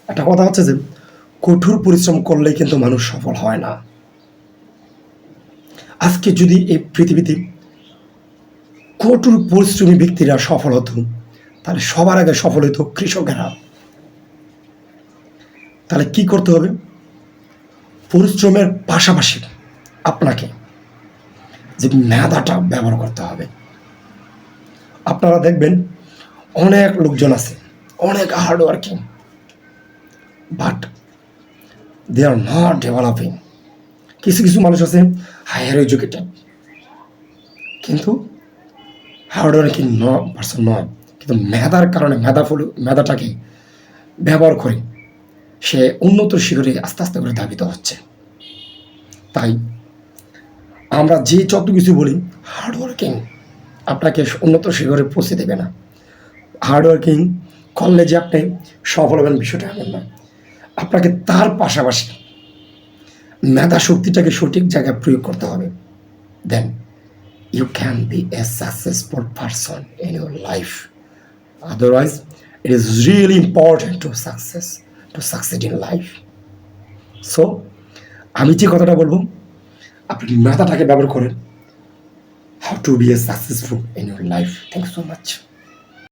একটা কথা হচ্ছে যে কঠোর পরিশ্রম করলেই কিন্তু মানুষ সফল হয় না। আজকে যদি এই পৃথিবীতে কঠোর পরিশ্রমী ব্যক্তিরা সফল হতো, তাহলে সবার আগে সফল হতো কৃষকেরা। তাহলে কি করতে হবে? পরিশ্রমের পাশাপাশি আপনাকে যে মেধাটা ব্যবহার করতে হবে। আপনারা দেখবেন অনেক লোকজন আছে, অনেক hard working, but they are not developing. কিছু কিছু মানুষ আছে হায়ার এডুকেটেড, কিন্তু হার্ড ওয়ার্কিং পার্সন নয়, কিন্তু মেধার কারণে মেধাটাকে ব্যবহার করে সে উন্নত শিখরে আস্তে আস্তে করে ধাবিত হচ্ছে। তাই আমরা যে যত কিছু বলি, হার্ডওয়ার্কিং আপনাকে উন্নত শিখরে পৌঁছে দেবে না। হার্ডওয়ার্কিং করলে যে আপনি সফল হবেন বিষয়টা এমন না। আপনাকে তার পাশাপাশি মেধা শক্তিটাকে সঠিক জায়গায় প্রয়োগ করতে হবে। দেন you can be a successful person in your life. Otherwise, it is really important to succeed in life. So, আমি যে কথাটা বলবো, আপনি মেধাটাকে ব্যবহার করেন how to be a successful in your life. Thank you so much.